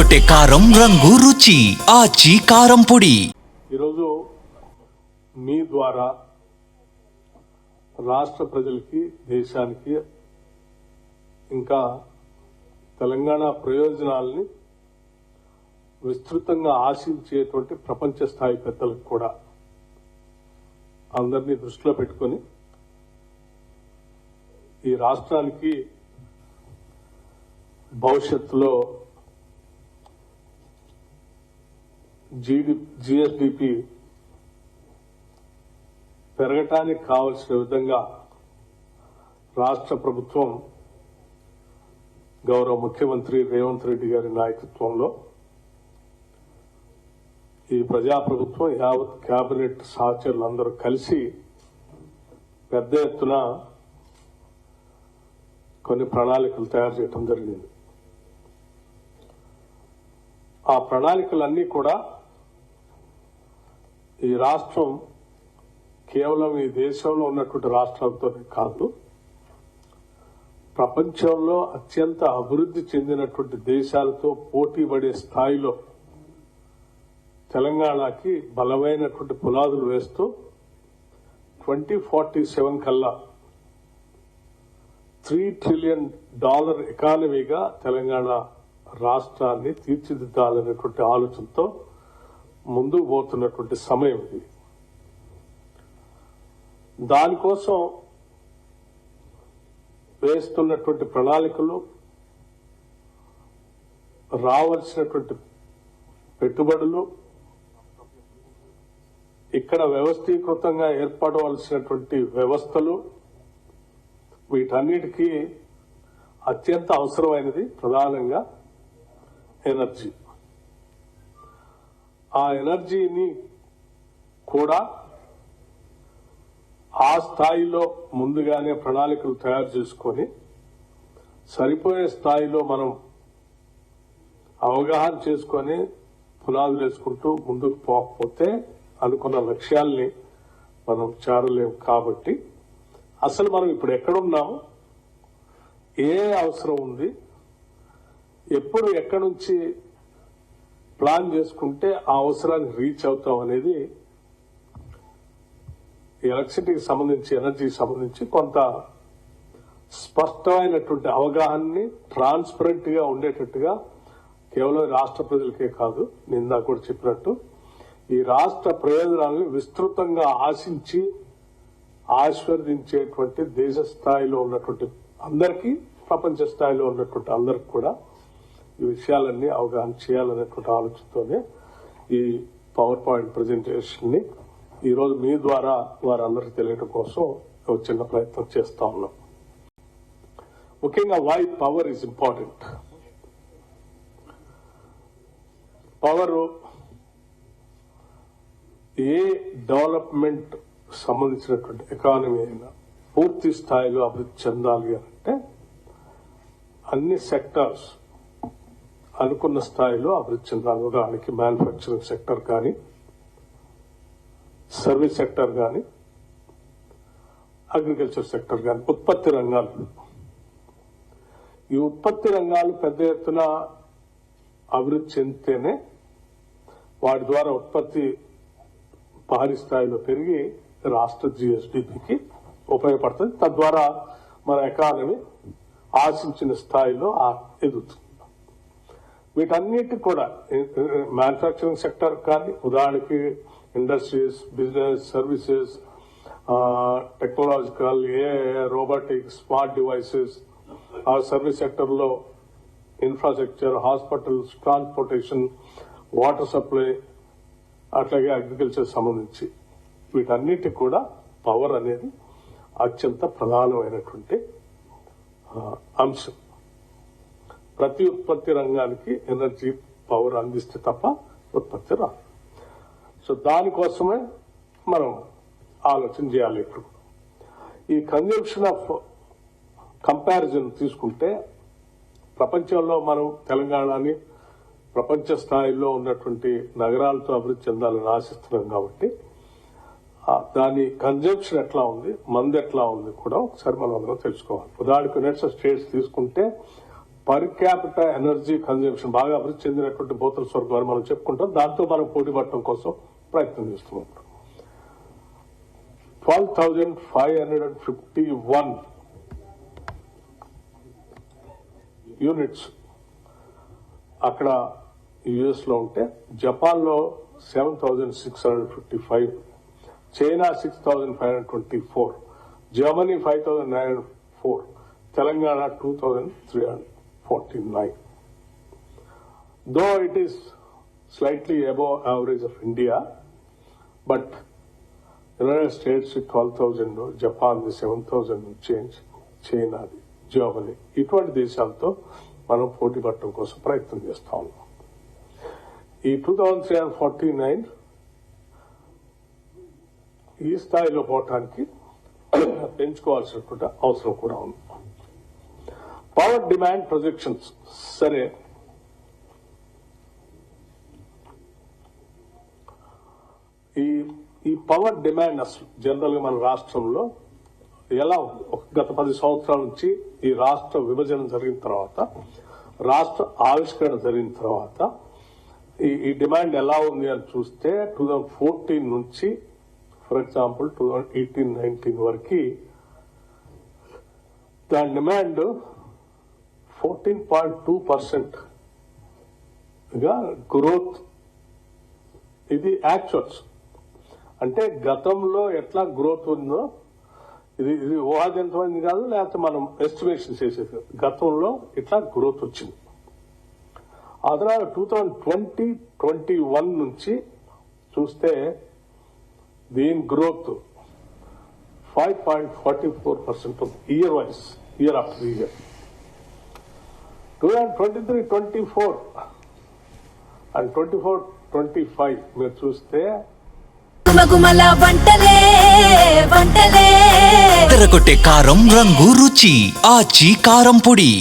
అదరగొట్టే కారం రంగు రుచి ఆచి కారం పొడి. ఈరోజు మీ ద్వారా రాష్ట్ర ప్రజలకి, దేశానికి, ఇంకా తెలంగాణ ప్రయోజనాల్ని విస్తృతంగా ఆశించేటువంటి ప్రపంచ స్థాయి పెద్దలకు కూడా అందరినీ దృష్టిలో పెట్టుకొని ఈ రాష్ట్రానికి భవిష్యత్తులో జిఎస్డిపి పెరగటానికి కావలసిన విధంగా రాష్ట్ర ప్రభుత్వం గౌరవ ముఖ్యమంత్రి రేవంత్ రెడ్డి గారి నాయకత్వంలో ఈ ప్రజాప్రభుత్వం యావత్ కేబినెట్ సహచరులందరూ కలిసి పెద్ద ఎత్తున కొన్ని ప్రణాళికలు తయారు చేయడం జరిగింది. ఆ ప్రణాళికలన్నీ కూడా ఈ రాష్ట్రం కేవలం ఈ దేశంలో ఉన్నటువంటి రాష్ట్రాలతోనే కాదు, ప్రపంచంలో అత్యంత అభివృద్ధి చెందినటువంటి దేశాలతో పోటీ పడే స్థాయిలో తెలంగాణకి బలమైనటువంటి పునాదులు వేస్తూ 2047 కల్లా $3 ట్రిలియన్ ఎకానమీగా తెలంగాణ రాష్ట్రాన్ని తీర్చిదిద్దాలనేటువంటి ఆలోచనతో ముందుకు పోతున్నటువంటి సమయం ఇది. దానికోసం వేస్తున్నటువంటి ప్రణాళికలు, రావాల్సినటువంటి పెట్టుబడులు, ఇక్కడ వ్యవస్థీకృతంగా ఏర్పడవలసినటువంటి వ్యవస్థలు, వీటన్నిటికీ అత్యంత అవసరమైనది ప్రధానంగా ఎనర్జీ. ఆ ఎనర్జీని కూడా ఆ స్థాయిలో ముందుగానే ప్రణాళికలు తయారు చేసుకొని సరిపోయే స్థాయిలో మనం అవగాహన చేసుకొని పునాదులు వేసుకుంటూ ముందుకు పోకపోతే అనుకున్న లక్ష్యాల్ని మనం చేరలేము. కాబట్టి అసలు మనం ఇప్పుడు ఎక్కడున్నాము, ఏ అవసరం ఉంది, ఎప్పుడు ఎక్కడి నుంచి ప్లాన్ చేసుకుంటే ఆ అవసరాన్ని రీచ్ అవుతాం అనేది ఎలక్ట్రిసిటీకి సంబంధించి, ఎనర్జీకి సంబంధించి కొంత స్పష్టమైనటువంటి అవగాహనని ట్రాన్స్పరెంట్ గా ఉండేటట్టుగా కేవలం రాష్ట్ర ప్రజలకే కాదు, నిందా కూడా చెప్పినట్టు ఈ రాష్ట్ర ప్రయోజనాలను విస్తృతంగా ఆశించి ఆశీర్వదించేటువంటి దేశ స్థాయిలో ఉన్నటువంటి అందరికీ, ప్రపంచ స్థాయిలో ఉన్నటువంటి అందరికి కూడా ఈ విషయాలన్నీ అవగాహన చేయాలనేటువంటి ఆలోచనతోనే ఈ పవర్ పాయింట్ ప్రజెంటేషన్ ని ఈరోజు మీ ద్వారా వారందరికీ తెలియడం కోసం ఒక చిన్న ప్రయత్నం చేస్తా ఉన్నాం. ముఖ్యంగా why power is important. Power ఏ డెవలప్మెంట్ సంబంధించినటువంటి ఎకానమీ అయినా పూర్తి స్థాయిలో అభివృద్ధి చెందాలి అంటే అన్ని సెక్టార్స్ అనుకున్న స్థాయిలో అభివృద్ధి చెందాలి. ఉదాహరణకి మ్యానుఫ్యాక్చరింగ్ సెక్టర్ కానీ, సర్వీస్ సెక్టర్ కానీ, అగ్రికల్చర్ సెక్టర్ కానీ, ఉత్పత్తి రంగాలు. ఈ ఉత్పత్తి రంగాలు పెద్ద ఎత్తున అభివృద్ధి చెందితేనే వాటి ద్వారా ఉత్పత్తి భారీ స్థాయిలో పెరిగి రాష్ట్ర జిఎస్డిపికి ఉపయోగపడుతుంది. తద్వారా మన ఎకానమీ ఆశించిన స్థాయిలో ఎదుగుతుంది. వీటన్నిటి కూడా మ్యానుఫ్యాక్చరింగ్ సెక్టర్ కానీ, ఉదాహరణకి industries, business, services, technological, robotics, smart devices, ఆ సర్వీస్ సెక్టర్ లో infrastructure, hospitals, transportation, water supply, అట్లాగే అగ్రికల్చర్ సంబంధించి వీటన్నిటి కూడా పవర్ అనేది అత్యంత ప్రధానమైనటువంటి అంశం. ప్రతి ఉత్పత్తి రంగానికి ఎనర్జీ పవర్ అందిస్తే తప్ప ఉత్పత్తి రాదు. సో దానికోసమే మనం ఆలోచన చేయాలి. ఇప్పుడు ఈ కన్జంప్షన్ ఆఫ్ కంపారిజన్ తీసుకుంటే ప్రపంచంలో మనం తెలంగాణని ప్రపంచ స్థాయిలో ఉన్నటువంటి నగరాలతో అభివృద్ధి చెందాలని ఆశిస్తున్నాం. కాబట్టి దాని కన్జంప్షన్ ఎట్లా ఉంది, మంది ఎట్లా ఉంది కూడా ఒకసారి మనం అందరం తెలుసుకోవాలి. ఉదాహరణకు యునైటెడ్ స్టేట్స్ తీసుకుంటే పర్ క్యాపిటల్ ఎనర్జీ కన్జంప్షన్ బాగా అభివృద్ధి చెందినటువంటి బోతల స్వర్గం అని మనం చెప్పుకుంటాం. దాంతో మనం పోటీ పడటం కోసం ప్రయత్నం చేస్తున్నాం. 12,551 యూనిట్స్ అక్కడ యుఎస్ లో ఉంటే, జపాన్ లో 7,655, China 6,524, Germany 5,904, Telangana 2,349. Though it is slightly above average of India, but United States 12,000, Japan 7,000 change, China, Germany ఇటువంటి దేశాలతో మనం పోటీ పడటం కోసం ప్రయత్నం చేస్తా ఉన్నాం. ఈ 2,349 ఈ స్థాయిలో పోవటానికి పెంచుకోవాల్సినటువంటి అవసరం కూడా ఉంది. పవర్ డిమాండ్ ప్రొజెక్షన్స్ సరే, ఈ పవర్ డిమాండ్ అసలు జనరల్ గా మన రాష్ట్రంలో ఎలా ఉంది? గత 10 సంవత్సరాల నుంచి ఈ రాష్ట్ర విభజన జరిగిన తర్వాత, రాష్ట్ర ఆవిష్కరణ జరిగిన తర్వాత ఈ డిమాండ్ ఎలా ఉంది అని చూస్తే 2014 నుంచి ఫర్ ఎగ్జాంపుల్ 2018-19 వరకు దాని డిమాండ్ 14.2% గా గ్రోత్. ఇది యాక్చువల్స్, అంటే గతంలో ఎట్లా గ్రోత్ ఉందో ఇది ఊహాజనితమైంది కాదు, లేకపోతే మనం ఎస్టిమేషన్ చేసేది కాదు. గతంలో ఇట్లా గ్రోత్ వచ్చింది. ఆ తర్వాత 2020-21 నుంచి చూస్తే దీని growth 5.44% year wise, year after year. 2023-24 and 24-25 మీరు చూస్తే గుమగుమల వంటలే వంటలే తెరకొట్టే కారం రంగు రుచి ఆచి కారం పొడి.